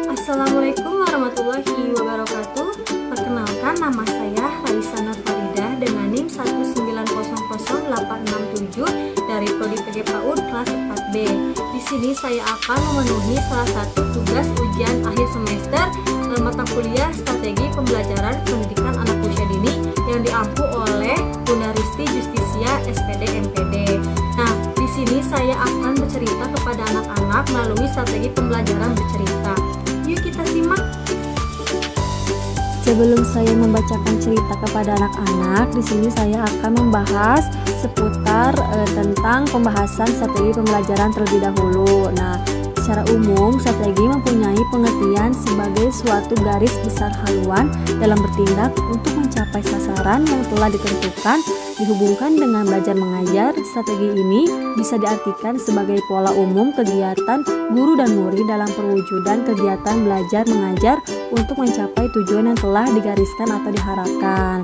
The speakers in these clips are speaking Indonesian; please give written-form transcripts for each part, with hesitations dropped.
Assalamualaikum warahmatullahi wabarakatuh. Perkenalkan, nama saya Raisa Nur Faridah dengan NIM 1900867 dari Prodi PG PAUD kelas 4B. Di sini saya akan memenuhi salah satu tugas ujian akhir semester mata kuliah Strategi Pembelajaran Pendidikan Anak Usia Dini yang diampu oleh Bunda Risti Justisia SPD MPD. Nah, di sini saya akan bercerita kepada anak-anak melalui strategi pembelajaran bercerita. Yuk kita simak. Sebelum saya membacakan cerita kepada anak-anak, di sini saya akan membahas seputar tentang pembahasan strategi pembelajaran terlebih dahulu. Nah, secara umum, strategi mempunyai pengertian sebagai suatu garis besar haluan dalam bertindak untuk mencapai sasaran yang telah ditentukan. Dihubungkan dengan belajar mengajar, strategi ini bisa diartikan sebagai pola umum kegiatan guru dan murid dalam perwujudan kegiatan belajar mengajar untuk mencapai tujuan yang telah digariskan atau diharapkan.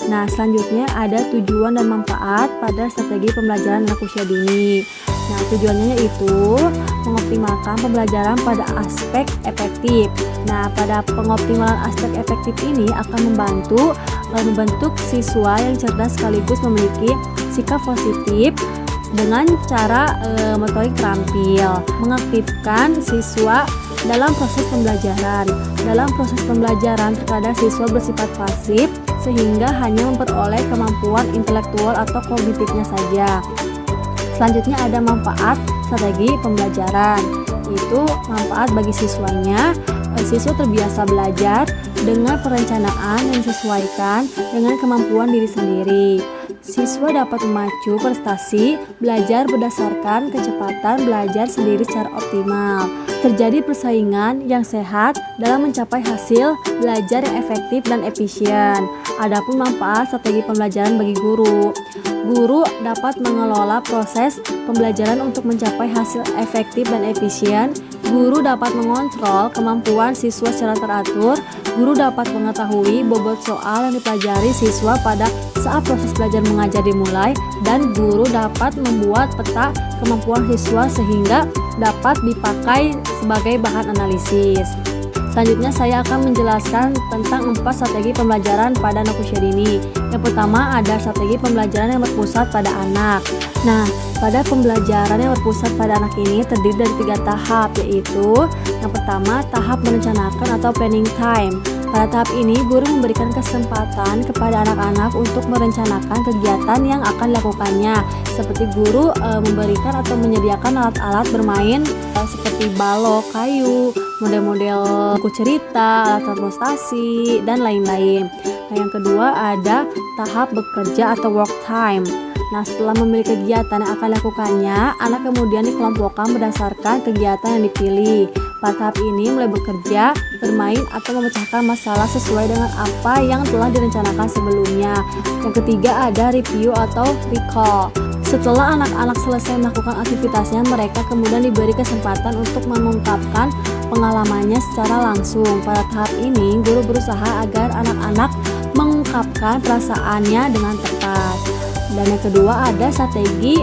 Nah, selanjutnya ada tujuan dan manfaat pada strategi pembelajaran anak usia dini. Nah, tujuannya yaitu mengoptimalkan pembelajaran pada aspek efektif. Nah, pada pengoptimalan aspek efektif ini akan membentuk siswa yang cerdas sekaligus memiliki sikap positif dengan cara motorik terampil, mengaktifkan siswa dalam proses pembelajaran. Dalam proses pembelajaran, terkadang siswa bersifat pasif sehingga hanya memperoleh kemampuan intelektual atau kognitifnya saja. Selanjutnya ada manfaat strategi pembelajaran, yaitu manfaat bagi siswanya. Siswa terbiasa belajar dengan perencanaan yang disesuaikan dengan kemampuan diri sendiri. Siswa dapat memacu prestasi belajar berdasarkan kecepatan belajar sendiri secara optimal. Terjadi persaingan yang sehat dalam mencapai hasil belajar yang efektif dan efisien. Adapun manfaat strategi pembelajaran bagi guru. Guru dapat mengelola proses pembelajaran untuk mencapai hasil efektif dan efisien. Guru dapat mengontrol kemampuan siswa secara teratur. Guru dapat mengetahui bobot soal yang dipelajari siswa pada saat proses belajar mengajar dimulai, dan guru dapat membuat peta kemampuan siswa sehingga dapat dipakai sebagai bahan analisis. Selanjutnya saya akan menjelaskan tentang 4 strategi pembelajaran pada anak usia dini. Yang pertama ada strategi pembelajaran yang berpusat pada anak. Nah, pada pembelajaran yang berpusat pada anak ini terdiri dari 3 tahap, yaitu yang pertama tahap merencanakan atau planning time. Pada tahap ini, guru memberikan kesempatan kepada anak-anak untuk merencanakan kegiatan yang akan dilakukannya, seperti guru memberikan atau menyediakan alat-alat bermain seperti balok, kayu, model-model buku cerita, alat transportasi, dan lain-lain. Nah, yang kedua ada tahap bekerja atau work time. Nah, setelah memilih kegiatan yang akan dilakukannya, anak kemudian dikelompokkan berdasarkan kegiatan yang dipilih. Pada tahap ini mulai bekerja, bermain, atau memecahkan masalah sesuai dengan apa yang telah direncanakan sebelumnya. Yang ketiga ada review atau recall. Setelah anak-anak selesai melakukan aktivitasnya, mereka kemudian diberi kesempatan untuk mengungkapkan pengalamannya secara langsung. Pada tahap ini, guru berusaha agar anak-anak mengungkapkan perasaannya dengan tepat. Dan yang kedua ada strategi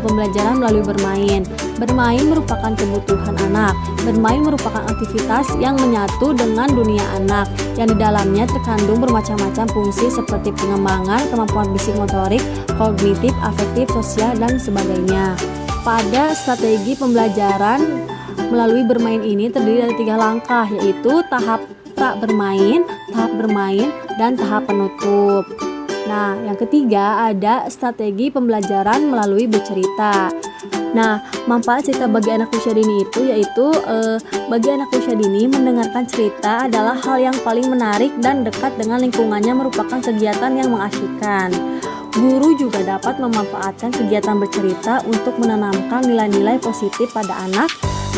pembelajaran melalui bermain. Bermain merupakan kebutuhan anak. Bermain merupakan aktivitas yang menyatu dengan dunia anak, yang di dalamnya terkandung bermacam-macam fungsi seperti pengembangan kemampuan fisik motorik, kognitif, afektif, sosial, dan sebagainya. Pada strategi pembelajaran melalui bermain ini terdiri dari 3 langkah, yaitu tahap pra-bermain, tahap bermain, dan tahap penutup. Nah, yang ketiga ada strategi pembelajaran melalui bercerita. Nah, manfaat cerita bagi anak usia dini itu yaitu bagi anak usia dini mendengarkan cerita adalah hal yang paling menarik dan dekat dengan lingkungannya, merupakan kegiatan yang mengasyikkan. Guru juga dapat memanfaatkan kegiatan bercerita untuk menanamkan nilai-nilai positif pada anak.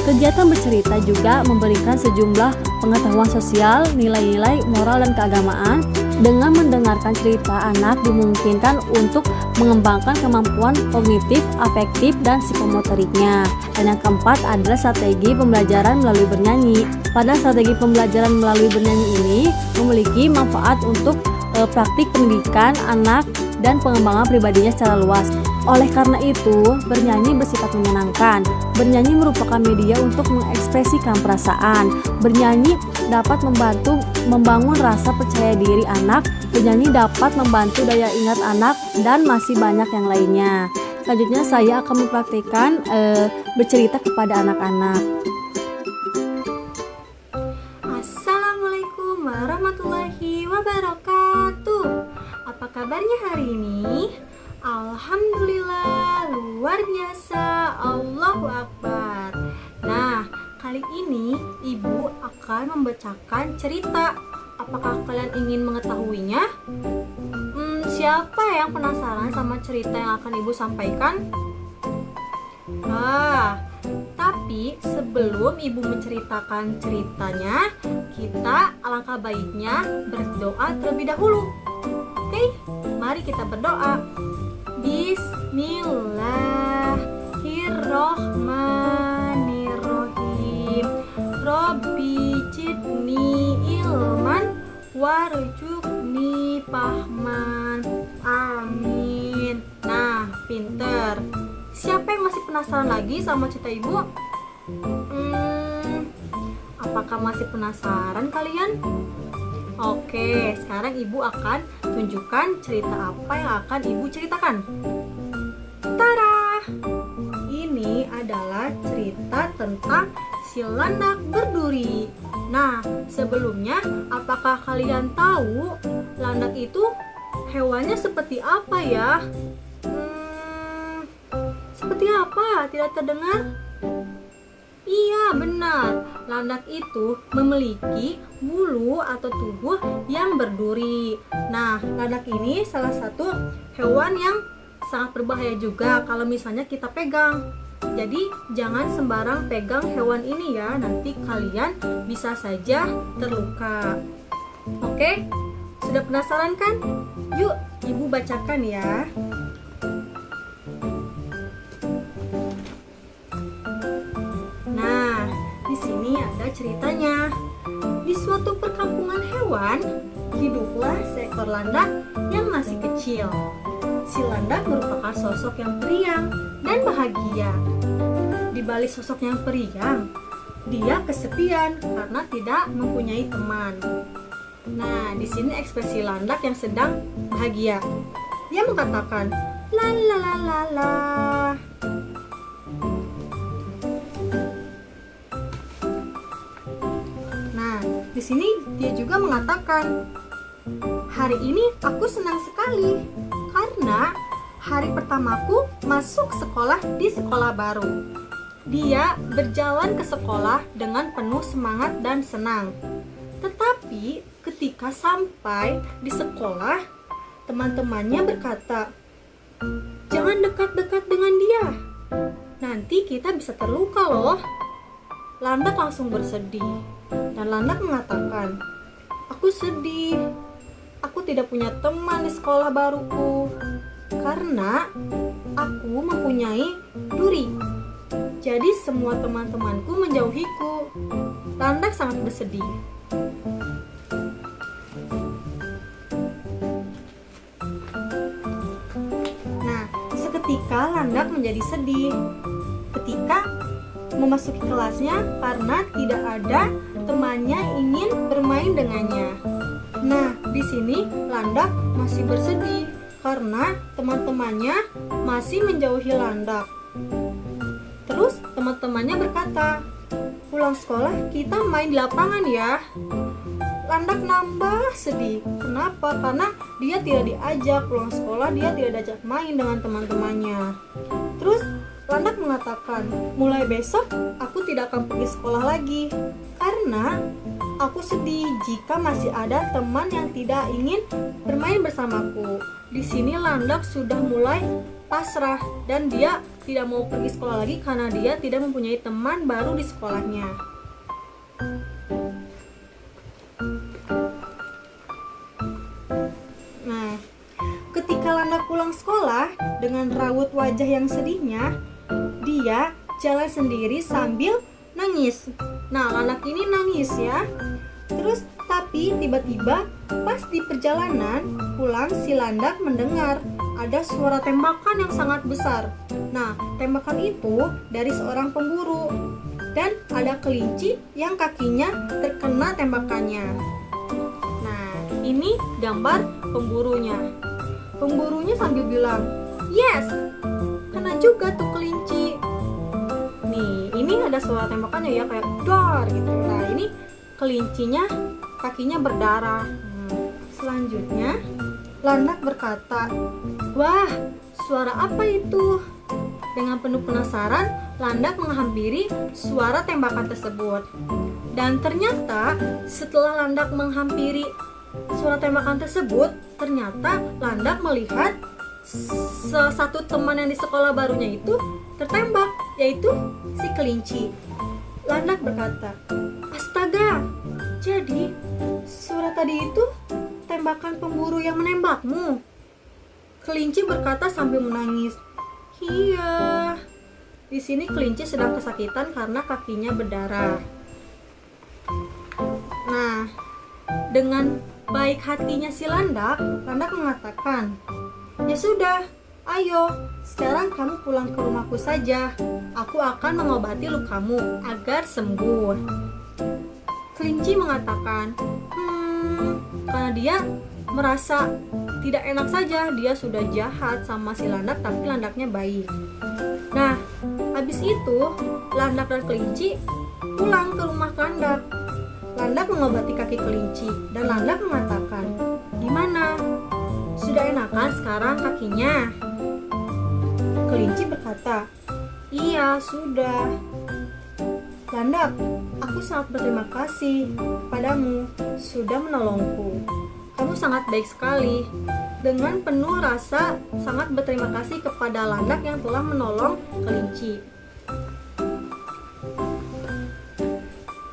Kegiatan bercerita juga memberikan sejumlah pengetahuan sosial, nilai-nilai moral dan keagamaan. Dengan mendengarkan cerita, anak dimungkinkan untuk mengembangkan kemampuan kognitif, afektif, dan psikomotoriknya. Dan yang keempat adalah strategi pembelajaran melalui bernyanyi. Pada strategi pembelajaran melalui bernyanyi ini memiliki manfaat untuk praktik pendidikan anak dan pengembangan pribadinya secara luas. Oleh karena itu, bernyanyi bersifat menyenangkan. Bernyanyi merupakan media untuk mengekspresikan perasaan. Bernyanyi dapat membantu membangun rasa percaya diri anak. Bernyanyi dapat membantu daya ingat anak dan masih banyak yang lainnya. Selanjutnya saya akan mempraktikkan bercerita kepada anak-anak. Assalamualaikum warahmatullahi wabarakatuh. Apa kabarnya hari ini? Alhamdulillah, luar biasa, Allahu Akbar. Nah, kali ini Ibu akan membacakan cerita. Apakah kalian ingin mengetahuinya? Siapa yang penasaran sama cerita yang akan Ibu sampaikan? Tapi sebelum Ibu menceritakan ceritanya, kita alangkah baiknya berdoa terlebih dahulu. Oke, mari kita berdoa. Bismillahirrohmanirrohim. Robbi jidni ilman warjukni fahman. Amin. Nah, pinter. Siapa yang masih penasaran lagi sama cerita Ibu? Apakah masih penasaran kalian? Oke, sekarang Ibu akan tunjukkan cerita apa yang akan Ibu ceritakan. Tara! Ini adalah cerita tentang si landak berduri. Nah, sebelumnya apakah kalian tahu landak itu hewannya seperti apa ya? Seperti apa? Tidak terdengar? Iya, benar. Landak itu memiliki bulu atau tubuh yang berduri. Nah, landak ini salah satu hewan yang sangat berbahaya juga kalau misalnya kita pegang. Jadi, jangan sembarang pegang hewan ini ya. Nanti kalian bisa saja terluka. Oke? Sudah penasaran kan? Yuk, Ibu bacakan ya. Di sini ada ceritanya. Di suatu perkampungan hewan, hiduplah seekor landak yang masih kecil. Si landak merupakan sosok yang periang dan bahagia. Di balik sosok yang periang, dia kesepian karena tidak mempunyai teman. Nah, di sini ekspresi landak yang sedang bahagia. Dia mengatakan, la la la la la. Di sini dia juga mengatakan, hari ini aku senang sekali karena hari pertamaku masuk sekolah di sekolah baru. Dia berjalan ke sekolah dengan penuh semangat dan senang. Tetapi ketika sampai di sekolah, teman-temannya berkata, jangan dekat-dekat dengan dia. Nanti kita bisa terluka loh. Landak langsung bersedih. Dan landak mengatakan, aku sedih, aku tidak punya teman di sekolah baruku karena aku mempunyai duri. Jadi semua teman-temanku menjauhiku. Landak sangat bersedih. Nah, seketika landak menjadi sedih ketika memasuki kelasnya karena tidak ada temannya ingin bermain dengannya. Nah, di sini landak masih bersedih karena teman-temannya masih menjauhi landak. Terus teman-temannya berkata, pulang sekolah kita main di lapangan ya. Landak nambah sedih. Kenapa? Karena dia tidak diajak pulang sekolah, dia tidak diajak main dengan teman-temannya. Terus landak mengatakan, mulai besok aku tidak akan pergi sekolah lagi karena aku sedih jika masih ada teman yang tidak ingin bermain bersamaku. Di sini landak sudah mulai pasrah dan dia tidak mau pergi sekolah lagi karena dia tidak mempunyai teman baru di sekolahnya. Nah, ketika landak pulang sekolah dengan raut wajah yang sedihnya, dia jalan sendiri sambil nangis. Nah, landak ini nangis ya. Terus tapi tiba-tiba pas di perjalanan pulang si landak mendengar ada suara tembakan yang sangat besar. Nah, tembakan itu dari seorang pemburu. Dan ada kelinci yang kakinya terkena tembakannya. Nah, ini gambar pemburunya. Pemburunya sambil bilang, "Yes, kena juga tuh kelinci." Nih, ini ada suara tembakannya ya, kayak dar gitu. Nah, ini kelincinya kakinya berdarah. Selanjutnya, Landak berkata, "Wah, suara apa itu?" Dengan penuh penasaran, Landak menghampiri suara tembakan tersebut. Dan ternyata setelah Landak menghampiri suara tembakan tersebut, ternyata Landak melihat salah satu teman yang di sekolah barunya itu tertembak, yaitu si kelinci. Landak berkata, "Astaga, jadi suara tadi itu tembakan pemburu yang menembakmu?" Kelinci berkata sambil menangis, "Iya." Di sini kelinci sedang kesakitan karena kakinya berdarah. Nah, dengan baik hatinya si Landak mengatakan, "Ya sudah, ayo, sekarang kamu pulang ke rumahku saja. Aku akan mengobati lukamu agar sembuh." Kelinci mengatakan, karena dia merasa tidak enak saja, dia sudah jahat sama si Landak, tapi Landaknya baik. Nah, habis itu Landak dan kelinci pulang ke rumah Landak. Landak mengobati kaki kelinci dan Landak mengatakan, "Gimana? Sudah enakan sekarang kakinya?" Kelinci berkata, "Iya, sudah." "Landak, aku sangat berterima kasih padamu sudah menolongku. Kamu sangat baik sekali." Dengan penuh rasa sangat berterima kasih kepada Landak yang telah menolong kelinci.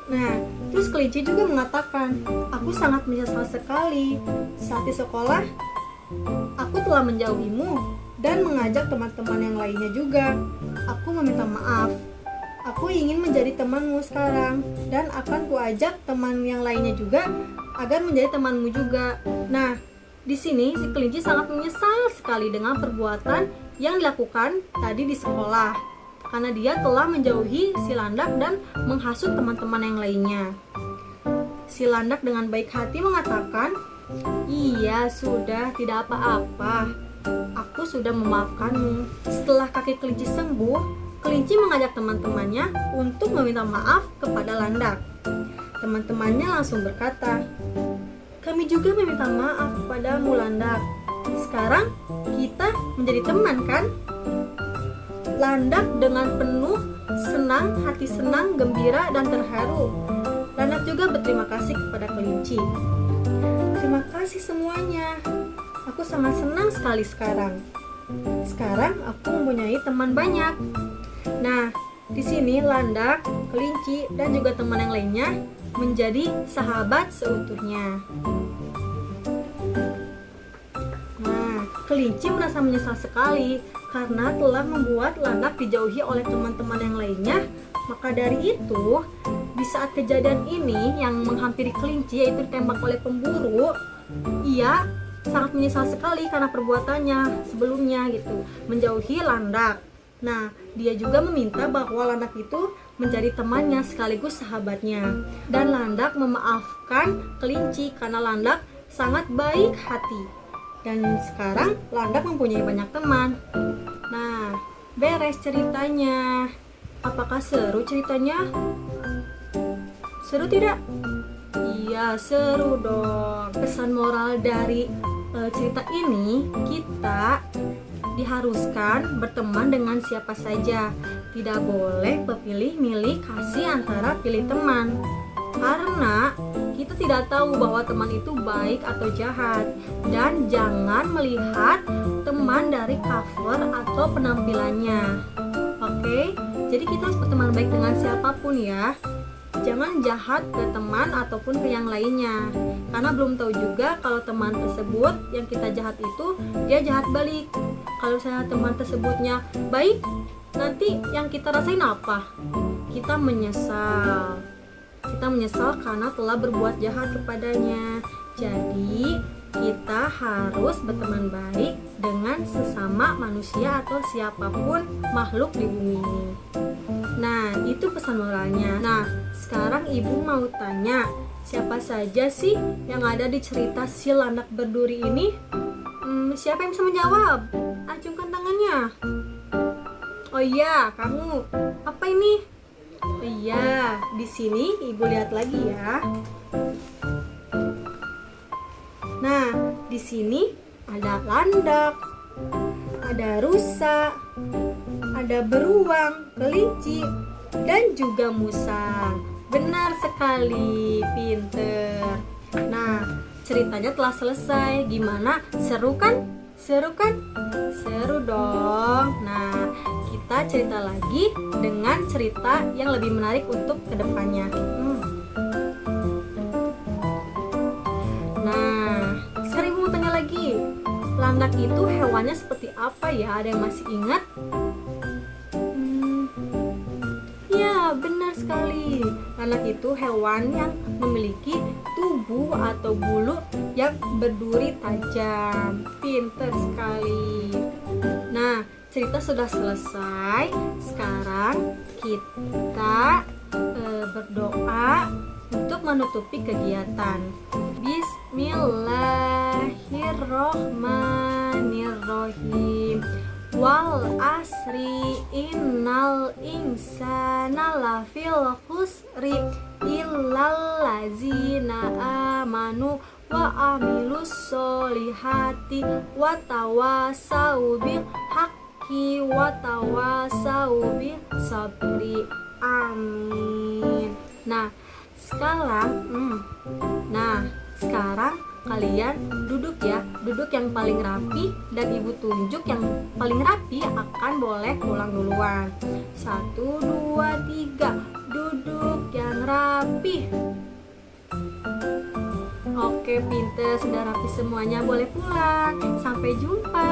Nah, terus kelinci juga mengatakan, "Aku sangat menyesal sekali. Saat di sekolah, aku telah menjauhimu dan mengajak teman-teman yang lainnya juga. Aku meminta maaf. Aku ingin menjadi temanmu sekarang dan akan kuajak teman yang lainnya juga agar menjadi temanmu juga." Nah, di sini si kelinci sangat menyesal sekali dengan perbuatan yang dilakukan tadi di sekolah, karena dia telah menjauhi si Landak dan menghasut teman-teman yang lainnya. Si Landak dengan baik hati mengatakan, "Iya, sudah, tidak apa-apa. Aku sudah memaafkanmu." Setelah kaki kelinci sembuh, kelinci mengajak teman-temannya untuk meminta maaf kepada Landak. Teman-temannya langsung berkata, "Kami juga meminta maaf kepadamu, Landak. Sekarang kita menjadi teman, kan?" Landak dengan penuh senang, hati senang, gembira, dan terharu. Landak juga berterima kasih kepada kelinci. "Terima kasih semuanya. Aku sangat senang sekali sekarang. Sekarang aku mempunyai teman banyak." Nah, di sini Landak, kelinci, dan juga teman yang lainnya menjadi sahabat seutuhnya. Nah, kelinci merasa menyesal sekali karena telah membuat Landak dijauhi oleh teman-teman yang lainnya. Maka dari itu, di saat kejadian ini yang menghampiri kelinci, yaitu ditembak oleh pemburu, ia sangat menyesal sekali karena perbuatannya sebelumnya gitu, menjauhi Landak. Nah, dia juga meminta bahwa Landak itu menjadi temannya sekaligus sahabatnya. Dan Landak memaafkan kelinci karena Landak sangat baik hati. Dan sekarang Landak mempunyai banyak teman. Nah, beres ceritanya. Apakah seru ceritanya? Seru tidak? Iya, seru dong. Pesan moral dari cerita ini, kita diharuskan berteman dengan siapa saja. Tidak boleh berpilih-milih kasih antara pilih teman. Karena kita tidak tahu bahwa teman itu baik atau jahat. Dan jangan melihat teman dari cover atau penampilannya. Oke, jadi kita harus berteman baik dengan siapapun ya. Jangan jahat ke teman ataupun ke yang lainnya. Karena belum tahu juga kalau teman tersebut yang kita jahat itu dia jahat balik. Kalau saya teman tersebutnya baik, nanti yang kita rasain apa? Kita menyesal. Kita menyesal karena telah berbuat jahat kepadanya. Jadi kita harus berteman baik dengan sesama manusia atau siapapun makhluk di bumi ini. Nah, itu pesan moralnya. Nah, sekarang ibu mau tanya, siapa saja sih yang ada di cerita si landak berduri ini? Siapa yang bisa menjawab? Acungkan tangannya. Oh iya, kamu. Apa ini? Oh iya, di sini ibu lihat lagi ya. Nah, di sini ada landak, ada rusa, ada beruang, kelinci, dan juga musang. Benar sekali, pinter. Nah, ceritanya telah selesai. Gimana? Seru kan? Seru kan? Seru dong. Nah, kita cerita lagi dengan cerita yang lebih menarik untuk kedepannya. Nah, sekarang ibu mau tanya lagi. Landak itu hewannya seperti apa ya? Ada yang masih ingat? Ya, benar sekali. Landak itu hewan yang memiliki tubuh atau bulu yang berduri tajam. Pinter sekali. Nah, cerita sudah selesai. Sekarang kita berdoa untuk menutupi kegiatan. Bismillahirrohmanirrohim. Wal asri innal insana lafil khusri illal ladzina amanu wa amilus solihati wa tawasau bil haqqi wa tawasau bis sabri. Amin. Nah, sekarang kalian duduk ya, duduk yang paling rapi, dan ibu tunjuk yang paling rapi akan boleh pulang duluan. 1, 2, 3, duduk yang rapi. Oke, pinter, sudah rapi semuanya, boleh pulang. Sampai jumpa.